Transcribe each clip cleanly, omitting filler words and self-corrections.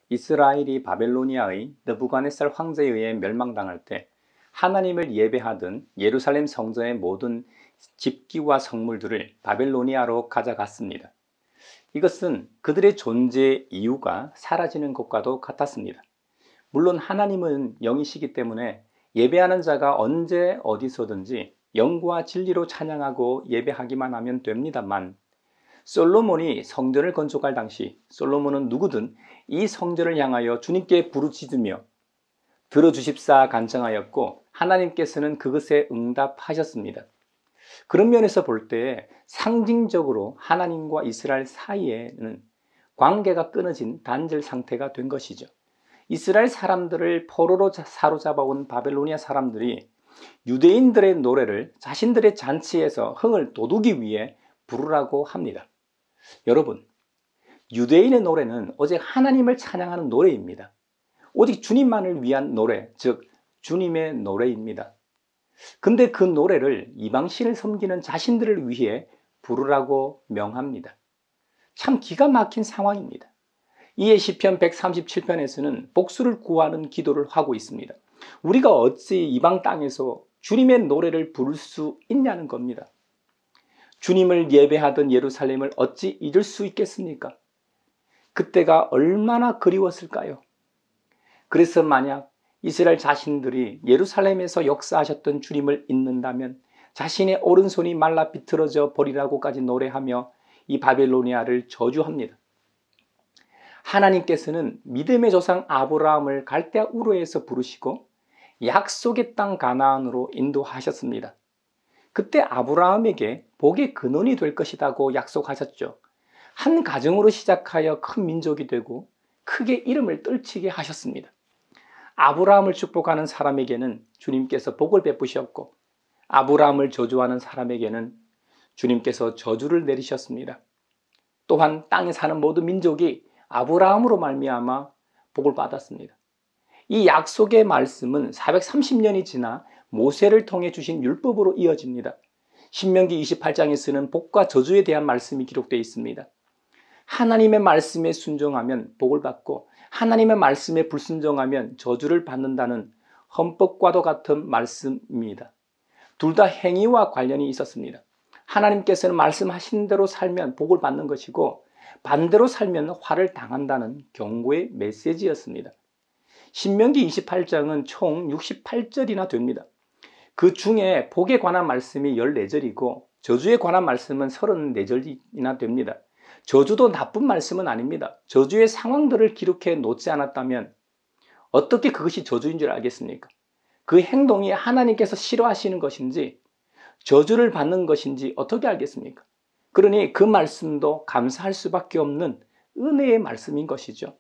이스라엘이 바벨로니아의 느부갓네살 황제에 의해 멸망당할 때 하나님을 예배하던 예루살렘 성전의 모든 집기와 성물들을 바벨로니아로 가져갔습니다. 이것은 그들의 존재의 이유가 사라지는 것과도 같았습니다. 물론 하나님은 영이시기 때문에 예배하는 자가 언제 어디서든지 영과 진리로 찬양하고 예배하기만 하면 됩니다만, 솔로몬이 성전을 건축할 당시 솔로몬은 누구든 이 성전을 향하여 주님께 부르짖으며 들어주십사 간청하였고, 하나님께서는 그것에 응답하셨습니다. 그런 면에서 볼 때 상징적으로 하나님과 이스라엘 사이에는 관계가 끊어진 단절 상태가 된 것이죠. 이스라엘 사람들을 포로로 사로잡아온 바벨로니아 사람들이 유대인들의 노래를 자신들의 잔치에서 흥을 돋우기 위해 부르라고 합니다. 여러분, 유대인의 노래는 오직 하나님을 찬양하는 노래입니다. 오직 주님만을 위한 노래, 즉 주님의 노래입니다. 근데 그 노래를 이방신을 섬기는 자신들을 위해 부르라고 명합니다. 참 기가 막힌 상황입니다. 이에 시편 137편에서는 복수를 구하는 기도를 하고 있습니다. 우리가 어찌 이방 땅에서 주님의 노래를 부를 수 있냐는 겁니다. 주님을 예배하던 예루살렘을 어찌 잊을 수 있겠습니까? 그때가 얼마나 그리웠을까요? 그래서 만약 이스라엘 자신들이 예루살렘에서 역사하셨던 주님을 잊는다면 자신의 오른손이 말라 비틀어져 버리라고까지 노래하며 이 바벨로니아를 저주합니다. 하나님께서는 믿음의 조상 아브라함을 갈대아 우르에서 부르시고 약속의 땅 가나안으로 인도하셨습니다. 그때 아브라함에게 복의 근원이 될 것이라고 약속하셨죠. 한 가정으로 시작하여 큰 민족이 되고 크게 이름을 떨치게 하셨습니다. 아브라함을 축복하는 사람에게는 주님께서 복을 베푸셨고, 아브라함을 저주하는 사람에게는 주님께서 저주를 내리셨습니다. 또한 땅에 사는 모든 민족이 아브라함으로 말미암아 복을 받았습니다. 이 약속의 말씀은 430년이 지나 모세를 통해 주신 율법으로 이어집니다. 신명기 28장에서는 복과 저주에 대한 말씀이 기록되어 있습니다. 하나님의 말씀에 순종하면 복을 받고 하나님의 말씀에 불순종하면 저주를 받는다는 헌법과도 같은 말씀입니다. 둘 다 행위와 관련이 있었습니다. 하나님께서는 말씀하신 대로 살면 복을 받는 것이고, 반대로 살면 화를 당한다는 경고의 메시지였습니다. 신명기 28장은 총 68절이나 됩니다. 그 중에 복에 관한 말씀이 14절이고 저주에 관한 말씀은 34절이나 됩니다. 저주도 나쁜 말씀은 아닙니다. 저주의 상황들을 기록해 놓지 않았다면 어떻게 그것이 저주인 줄 알겠습니까? 그 행동이 하나님께서 싫어하시는 것인지 저주를 받는 것인지 어떻게 알겠습니까? 그러니 그 말씀도 감사할 수밖에 없는 은혜의 말씀인 것이죠.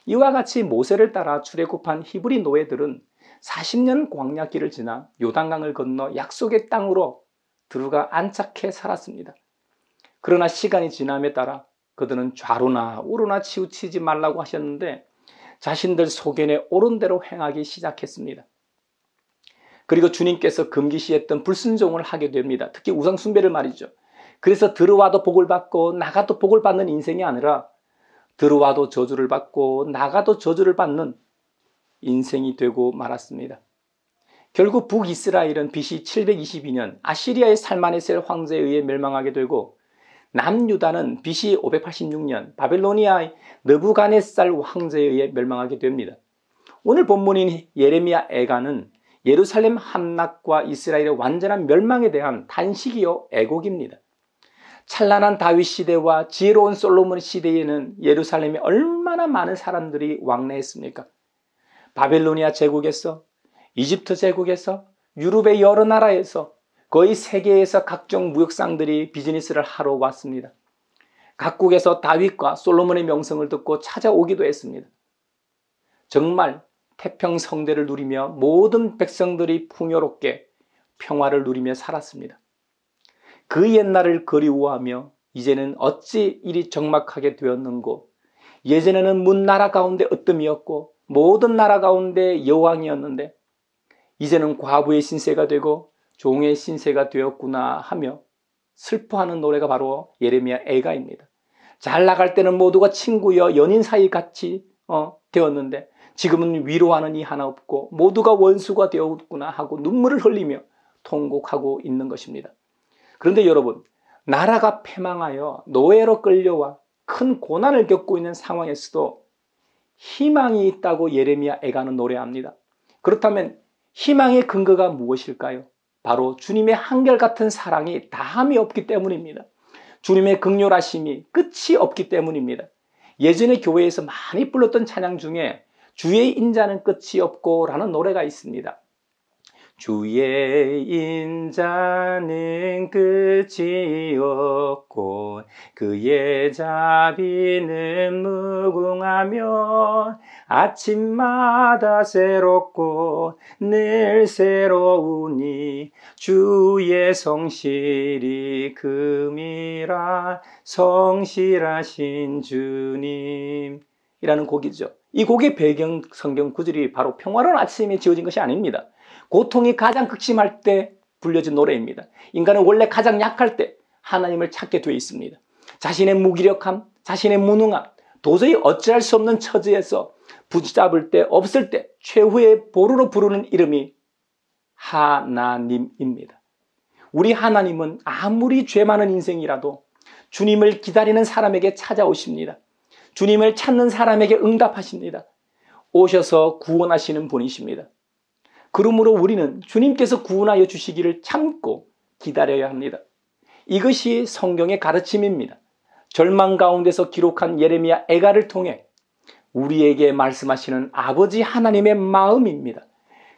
이와 같이 모세를 따라 출애굽한 히브리 노예들은 40년 광야길을 지나 요단강을 건너 약속의 땅으로 들어가 안착해 살았습니다. 그러나 시간이 지남에 따라 그들은 좌로나 우로나 치우치지 말라고 하셨는데 자신들 소견에 옳은 대로 행하기 시작했습니다. 그리고 주님께서 금기시했던 불순종을 하게 됩니다. 특히 우상숭배를 말이죠. 그래서 들어와도 복을 받고 나가도 복을 받는 인생이 아니라 들어와도 저주를 받고 나가도 저주를 받는 인생이 되고 말았습니다. 결국 북이스라엘은 BC 722년 아시리아의 살마네셀 황제에 의해 멸망하게 되고, 남유다는 BC 586년 바벨로니아의 느부갓네살 황제에 의해 멸망하게 됩니다. 오늘 본문인 예레미야 애가는 예루살렘 함락과 이스라엘의 완전한 멸망에 대한 단식이요 애곡입니다. 찬란한 다윗 시대와 지혜로운 솔로몬 시대에는 예루살렘에 얼마나 많은 사람들이 왕래했습니까? 바벨로니아 제국에서, 이집트 제국에서, 유럽의 여러 나라에서, 거의 세계에서 각종 무역상들이 비즈니스를 하러 왔습니다. 각국에서 다윗과 솔로몬의 명성을 듣고 찾아오기도 했습니다. 정말 태평성대를 누리며 모든 백성들이 풍요롭게 평화를 누리며 살았습니다. 그 옛날을 그리워하며 이제는 어찌 이리 적막하게 되었는고, 예전에는 문 나라 가운데 으뜸이었고 모든 나라 가운데 여왕이었는데 이제는 과부의 신세가 되고 종의 신세가 되었구나 하며 슬퍼하는 노래가 바로 예레미야 애가입니다. 잘 나갈 때는 모두가 친구여 연인 사이 같이 되었는데 지금은 위로하는 이 하나 없고 모두가 원수가 되었구나 하고 눈물을 흘리며 통곡하고 있는 것입니다. 그런데 여러분, 나라가 패망하여 노예로 끌려와 큰 고난을 겪고 있는 상황에서도 희망이 있다고 예레미야 애가는 노래합니다. 그렇다면 희망의 근거가 무엇일까요? 바로 주님의 한결같은 사랑이 다함이 없기 때문입니다. 주님의 극렬하심이 끝이 없기 때문입니다. 예전에 교회에서 많이 불렀던 찬양 중에 주의 인자는 끝이 없고 라는 노래가 있습니다. 주의 인자는 끝이 없고 그의 자비는 무궁하며 아침마다 새롭고 늘 새로우니 주의 성실이 금이라 성실하신 주님 이라는 곡이죠. 이 곡의 배경 성경 구절이 바로 평화로운 아침에 지어진 것이 아닙니다. 고통이 가장 극심할 때 불려진 노래입니다. 인간은 원래 가장 약할 때 하나님을 찾게 되어 있습니다. 자신의 무기력함, 자신의 무능함, 도저히 어찌할 수 없는 처지에서 붙잡을 때 없을 때 최후의 보루로 부르는 이름이 하나님입니다. 우리 하나님은 아무리 죄 많은 인생이라도 주님을 기다리는 사람에게 찾아오십니다. 주님을 찾는 사람에게 응답하십니다. 오셔서 구원하시는 분이십니다. 그러므로 우리는 주님께서 구원하여 주시기를 참고 기다려야 합니다. 이것이 성경의 가르침입니다. 절망 가운데서 기록한 예레미야 애가를 통해 우리에게 말씀하시는 아버지 하나님의 마음입니다.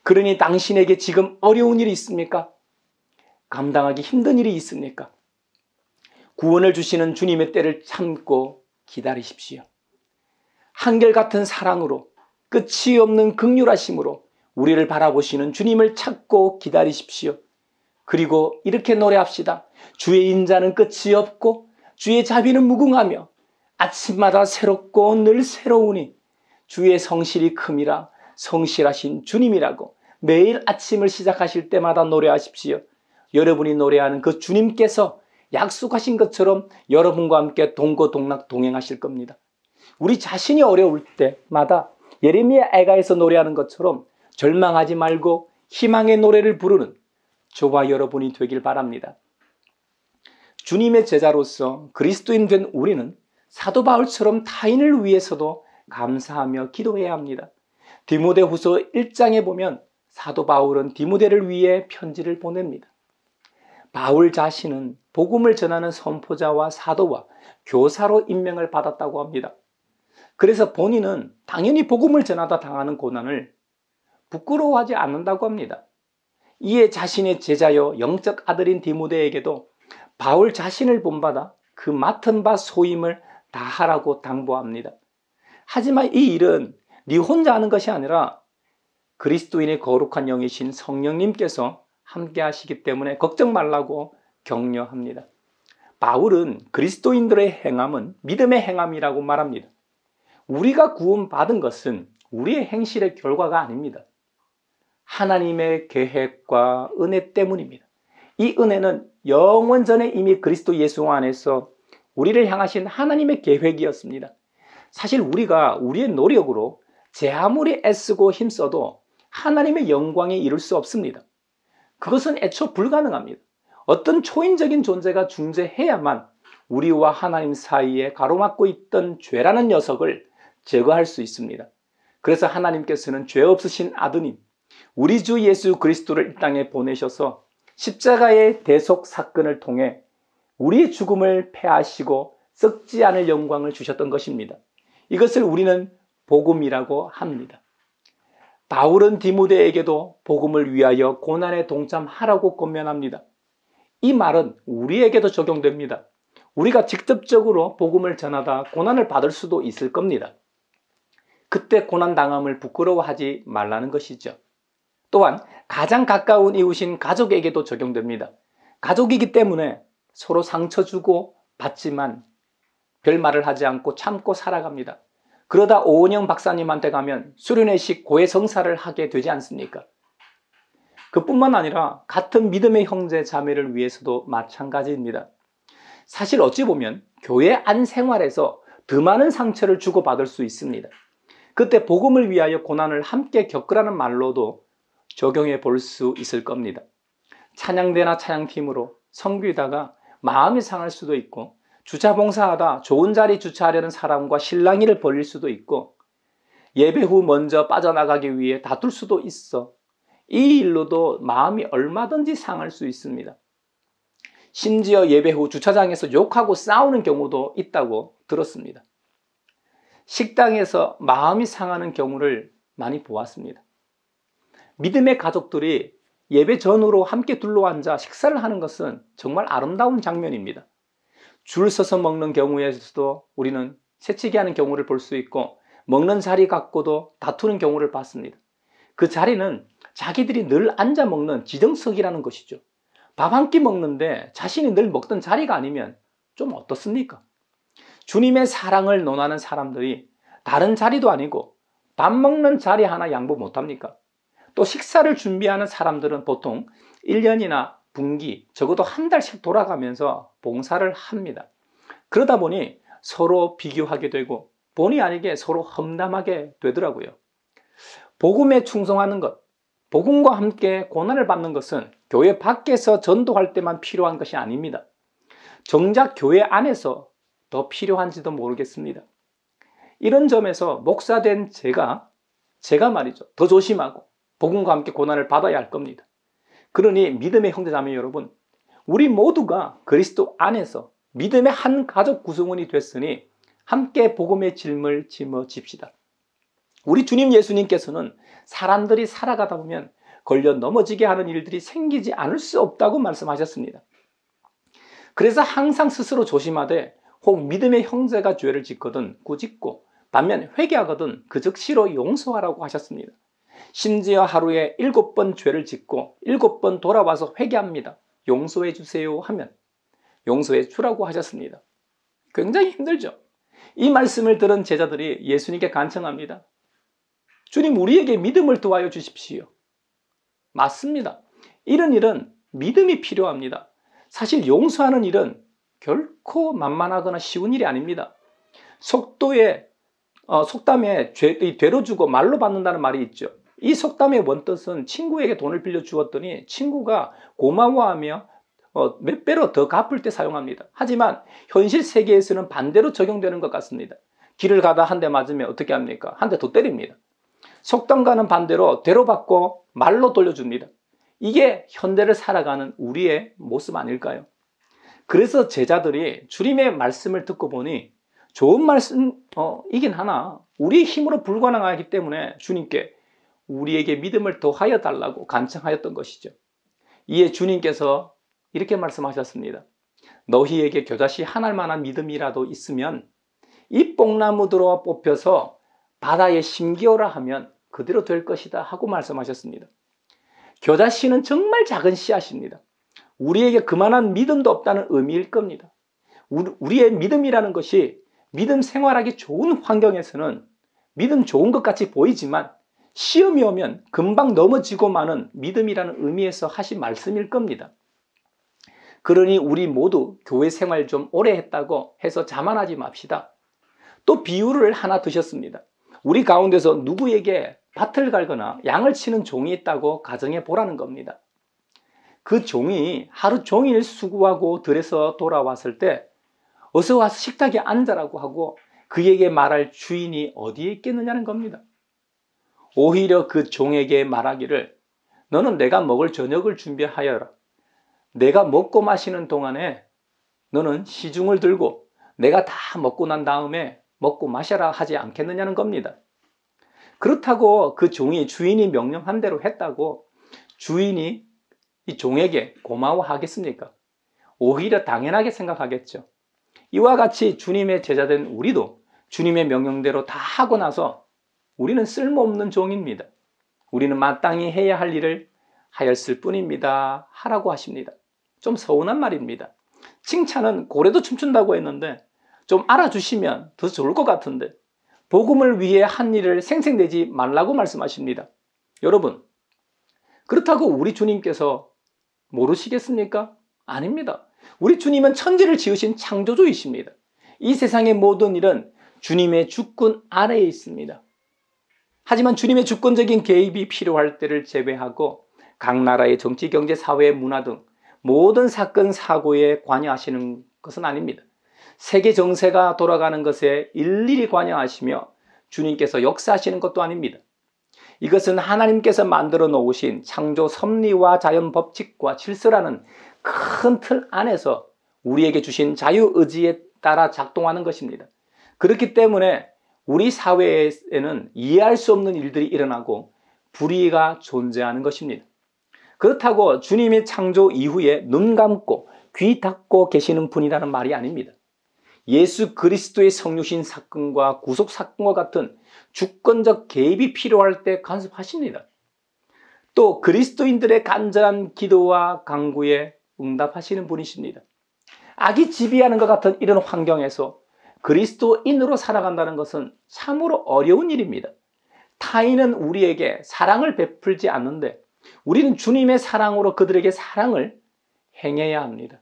그러니 당신에게 지금 어려운 일이 있습니까? 감당하기 힘든 일이 있습니까? 구원을 주시는 주님의 때를 참고 기다리십시오. 한결같은 사랑으로 끝이 없는 긍휼하심으로 우리를 바라보시는 주님을 찾고 기다리십시오. 그리고 이렇게 노래합시다. 주의 인자는 끝이 없고 주의 자비는 무궁하며 아침마다 새롭고 늘 새로우니 주의 성실이 큼이라 성실하신 주님이라고 매일 아침을 시작하실 때마다 노래하십시오. 여러분이 노래하는 그 주님께서 약속하신 것처럼 여러분과 함께 동고동락 동행하실 겁니다. 우리 자신이 어려울 때마다 예레미야 애가에서 노래하는 것처럼 절망하지 말고 희망의 노래를 부르는 저와 여러분이 되길 바랍니다. 주님의 제자로서 그리스도인 된 우리는 사도 바울처럼 타인을 위해서도 감사하며 기도해야 합니다. 디모데후서 1장에 보면 사도 바울은 디모데를 위해 편지를 보냅니다. 바울 자신은 복음을 전하는 선포자와 사도와 교사로 임명을 받았다고 합니다. 그래서 본인은 당연히 복음을 전하다 당하는 고난을 부끄러워하지 않는다고 합니다. 이에 자신의 제자여 영적 아들인 디모데에게도 바울 자신을 본받아 그 맡은 바 소임을 다하라고 당부합니다. 하지만 이 일은 네 혼자 하는 것이 아니라 그리스도인의 거룩한 영이신 성령님께서 함께 하시기 때문에 걱정 말라고 격려합니다. 바울은 그리스도인들의 행함은 믿음의 행함이라고 말합니다. 우리가 구원받은 것은 우리의 행실의 결과가 아닙니다. 하나님의 계획과 은혜 때문입니다. 이 은혜는 영원 전에 이미 그리스도 예수 안에서 우리를 향하신 하나님의 계획이었습니다. 사실 우리가 우리의 노력으로 제 아무리 애쓰고 힘써도 하나님의 영광에 이룰 수 없습니다. 그것은 애초 불가능합니다. 어떤 초인적인 존재가 존재해야만 우리와 하나님 사이에 가로막고 있던 죄라는 녀석을 제거할 수 있습니다. 그래서 하나님께서는 죄 없으신 아드님, 우리 주 예수 그리스도를 이 땅에 보내셔서 십자가의 대속 사건을 통해 우리의 죽음을 패하시고 썩지 않을 영광을 주셨던 것입니다. 이것을 우리는 복음이라고 합니다. 바울은 디모데에게도 복음을 위하여 고난에 동참하라고 권면합니다. 이 말은 우리에게도 적용됩니다. 우리가 직접적으로 복음을 전하다 고난을 받을 수도 있을 겁니다. 그때 고난당함을 부끄러워하지 말라는 것이죠. 또한 가장 가까운 이웃인 가족에게도 적용됩니다. 가족이기 때문에 서로 상처 주고 받지만 별말을 하지 않고 참고 살아갑니다. 그러다 오은영 박사님한테 가면 수련회식 고해성사를 하게 되지 않습니까? 그뿐만 아니라 같은 믿음의 형제 자매를 위해서도 마찬가지입니다. 사실 어찌 보면 교회 안 생활에서 더 많은 상처를 주고받을 수 있습니다. 그때 복음을 위하여 고난을 함께 겪으라는 말로도 적용해 볼 수 있을 겁니다. 찬양대나 찬양팀으로 섬기다가 마음이 상할 수도 있고, 주차 봉사하다 좋은 자리 주차하려는 사람과 실랑이를 벌일 수도 있고, 예배 후 먼저 빠져나가기 위해 다툴 수도 있어. 이 일로도 마음이 얼마든지 상할 수 있습니다. 심지어 예배 후 주차장에서 욕하고 싸우는 경우도 있다고 들었습니다. 식당에서 마음이 상하는 경우를 많이 보았습니다. 믿음의 가족들이 예배 전후로 함께 둘러앉아 식사를 하는 것은 정말 아름다운 장면입니다. 줄 서서 먹는 경우에서도 우리는 새치기하는 경우를 볼 수 있고, 먹는 자리 갖고도 다투는 경우를 봤습니다. 그 자리는 자기들이 늘 앉아 먹는 지정석이라는 것이죠. 밥 한 끼 먹는데 자신이 늘 먹던 자리가 아니면 좀 어떻습니까? 주님의 사랑을 논하는 사람들이 다른 자리도 아니고 밥 먹는 자리 하나 양보 못합니까? 또 식사를 준비하는 사람들은 보통 1년이나 분기, 적어도 한 달씩 돌아가면서 봉사를 합니다. 그러다 보니 서로 비교하게 되고 본의 아니게 서로 험담하게 되더라고요. 복음에 충성하는 것, 복음과 함께 고난을 받는 것은 교회 밖에서 전도할 때만 필요한 것이 아닙니다. 정작 교회 안에서 더 필요한지도 모르겠습니다. 이런 점에서 목사된 제가 말이죠, 더 조심하고 복음과 함께 고난을 받아야 할 겁니다. 그러니 믿음의 형제자매 여러분, 우리 모두가 그리스도 안에서 믿음의 한 가족 구성원이 됐으니 함께 복음의 짐을 짊어집시다. 우리 주님 예수님께서는 사람들이 살아가다 보면 걸려 넘어지게 하는 일들이 생기지 않을 수 없다고 말씀하셨습니다. 그래서 항상 스스로 조심하되 혹 믿음의 형제가 죄를 짓거든 꾸짖고 반면 회개하거든 그 즉시로 용서하라고 하셨습니다. 심지어 하루에 7번 죄를 짓고 7번 돌아와서 회개합니다. 용서해 주세요 하면 용서해 주라고 하셨습니다. 굉장히 힘들죠. 이 말씀을 들은 제자들이 예수님께 간청합니다. 주님, 우리에게 믿음을 더하여 주십시오. 맞습니다. 이런 일은 믿음이 필요합니다. 사실 용서하는 일은 결코 만만하거나 쉬운 일이 아닙니다. 속담에 되로 주고 말로 받는다는 말이 있죠. 이 속담의 원뜻은 친구에게 돈을 빌려 주었더니 친구가 고마워하며 몇 배로 더 갚을 때 사용합니다. 하지만 현실 세계에서는 반대로 적용되는 것 같습니다. 길을 가다 한 대 맞으면 어떻게 합니까? 한 대 더 때립니다. 속담과는 반대로 대로 받고 말로 돌려줍니다. 이게 현대를 살아가는 우리의 모습 아닐까요? 그래서 제자들이 주님의 말씀을 듣고 보니 좋은 말씀이긴 하나 우리 힘으로 불가능하기 때문에 주님께 우리에게 믿음을 더하여 달라고 간청하였던 것이죠. 이에 주님께서 이렇게 말씀하셨습니다. 너희에게 겨자씨 한 알만한 믿음이라도 있으면 이 뽕나무들어 뽑혀서 바다에 심기어라 하면 그대로 될 것이다 하고 말씀하셨습니다. 겨자씨는 정말 작은 씨앗입니다. 우리에게 그만한 믿음도 없다는 의미일 겁니다. 우리의 믿음이라는 것이 믿음 생활하기 좋은 환경에서는 믿음 좋은 것 같이 보이지만 시험이 오면 금방 넘어지고 마는 믿음이라는 의미에서 하신 말씀일 겁니다. 그러니 우리 모두 교회 생활 좀 오래 했다고 해서 자만하지 맙시다. 또 비유를 하나 드셨습니다. 우리 가운데서 누구에게 밭을 갈거나 양을 치는 종이 있다고 가정해 보라는 겁니다. 그 종이 하루 종일 수고하고 들에서 돌아왔을 때 어서 와서 식탁에 앉아라고 하고 그에게 말할 주인이 어디에 있겠느냐는 겁니다. 오히려 그 종에게 말하기를 너는 내가 먹을 저녁을 준비하여라. 내가 먹고 마시는 동안에 너는 시중을 들고 내가 다 먹고 난 다음에 먹고 마셔라 하지 않겠느냐는 겁니다. 그렇다고 그 종이 주인이 명령한 대로 했다고 주인이 이 종에게 고마워하겠습니까? 오히려 당연하게 생각하겠죠. 이와 같이 주님의 제자된 우리도 주님의 명령대로 다 하고 나서 우리는 쓸모없는 종입니다. 우리는 마땅히 해야 할 일을 하였을 뿐입니다. 하라고 하십니다. 좀 서운한 말입니다. 칭찬은 고래도 춤춘다고 했는데 좀 알아주시면 더 좋을 것 같은데 복음을 위해 한 일을 생색내지 말라고 말씀하십니다. 여러분, 그렇다고 우리 주님께서 모르시겠습니까? 아닙니다. 우리 주님은 천지를 지으신 창조주이십니다. 이 세상의 모든 일은 주님의 주권 아래에 있습니다. 하지만 주님의 주권적인 개입이 필요할 때를 제외하고 각 나라의 정치, 경제, 사회, 문화 등 모든 사건, 사고에 관여하시는 것은 아닙니다. 세계 정세가 돌아가는 것에 일일이 관여하시며 주님께서 역사하시는 것도 아닙니다. 이것은 하나님께서 만들어 놓으신 창조 섭리와 자연 법칙과 질서라는 큰 틀 안에서 우리에게 주신 자유의지에 따라 작동하는 것입니다. 그렇기 때문에 우리 사회에는 이해할 수 없는 일들이 일어나고 불의가 존재하는 것입니다. 그렇다고 주님의 창조 이후에 눈 감고 귀 닫고 계시는 분이라는 말이 아닙니다. 예수 그리스도의 성육신 사건과 구속 사건과 같은 주권적 개입이 필요할 때 간섭하십니다. 또 그리스도인들의 간절한 기도와 간구에 응답하시는 분이십니다. 악이 지배하는 것 같은 이런 환경에서 그리스도인으로 살아간다는 것은 참으로 어려운 일입니다. 타인은 우리에게 사랑을 베풀지 않는데 우리는 주님의 사랑으로 그들에게 사랑을 행해야 합니다.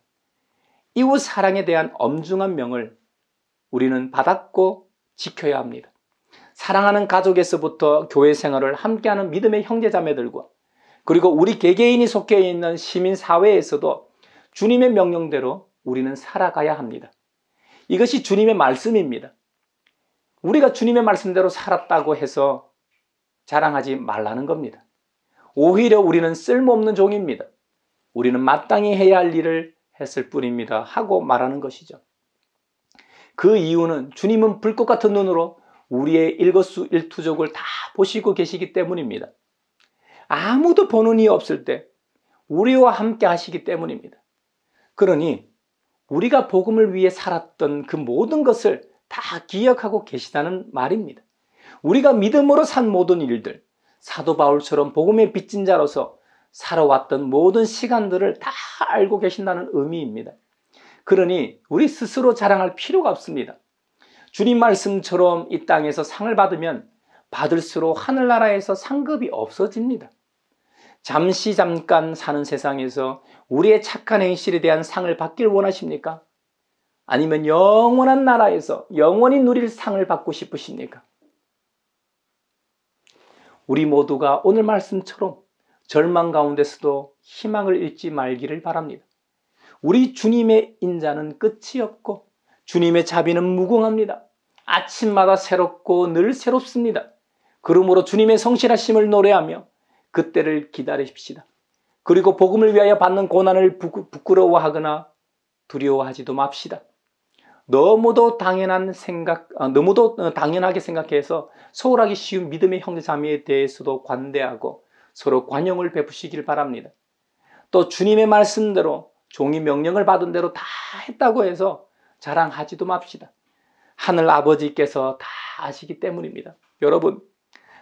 이웃 사랑에 대한 엄중한 명을 우리는 받았고 지켜야 합니다. 사랑하는 가족에서부터 교회 생활을 함께하는 믿음의 형제자매들과 그리고 우리 개개인이 속해 있는 시민사회에서도 주님의 명령대로 우리는 살아가야 합니다. 이것이 주님의 말씀입니다. 우리가 주님의 말씀대로 살았다고 해서 자랑하지 말라는 겁니다. 오히려 우리는 쓸모없는 종입니다. 우리는 마땅히 해야 할 일을 했을 뿐입니다. 하고 말하는 것이죠. 그 이유는 주님은 불꽃 같은 눈으로 우리의 일거수일투족을 다 보시고 계시기 때문입니다. 아무도 보는 이 없을 때 우리와 함께 하시기 때문입니다. 그러니 우리가 복음을 위해 살았던 그 모든 것을 다 기억하고 계시다는 말입니다. 우리가 믿음으로 산 모든 일들, 사도 바울처럼 복음의 빚진 자로서 살아왔던 모든 시간들을 다 알고 계신다는 의미입니다. 그러니 우리 스스로 자랑할 필요가 없습니다. 주님 말씀처럼 이 땅에서 상을 받으면 받을수록 하늘나라에서 상급이 없어집니다. 잠깐 사는 세상에서 우리의 착한 행실에 대한 상을 받길 원하십니까? 아니면 영원한 나라에서 영원히 누릴 상을 받고 싶으십니까? 우리 모두가 오늘 말씀처럼 절망 가운데서도 희망을 잃지 말기를 바랍니다. 우리 주님의 인자는 끝이 없고 주님의 자비는 무궁합니다. 아침마다 새롭고 늘 새롭습니다. 그러므로 주님의 성실하심을 노래하며 그때를 기다리십시다. 그리고 복음을 위하여 받는 고난을 부끄러워하거나 두려워하지도 맙시다. 너무도 당연하게 생각해서 소홀하기 쉬운 믿음의 형제자매에 대해서도 관대하고 서로 관용을 베푸시길 바랍니다. 또 주님의 말씀대로 종이 명령을 받은 대로 다 했다고 해서 자랑하지도 맙시다. 하늘 아버지께서 다 아시기 때문입니다. 여러분,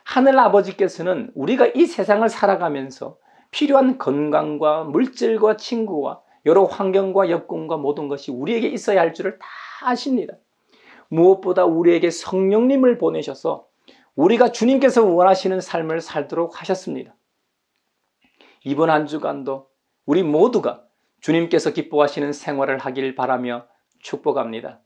하늘 아버지께서는 우리가 이 세상을 살아가면서 필요한 건강과 물질과 친구와 여러 환경과 여건과 모든 것이 우리에게 있어야 할 줄을 다 아십니다. 무엇보다 우리에게 성령님을 보내셔서 우리가 주님께서 원하시는 삶을 살도록 하셨습니다. 이번 한 주간도 우리 모두가 주님께서 기뻐하시는 생활을 하길 바라며 축복합니다.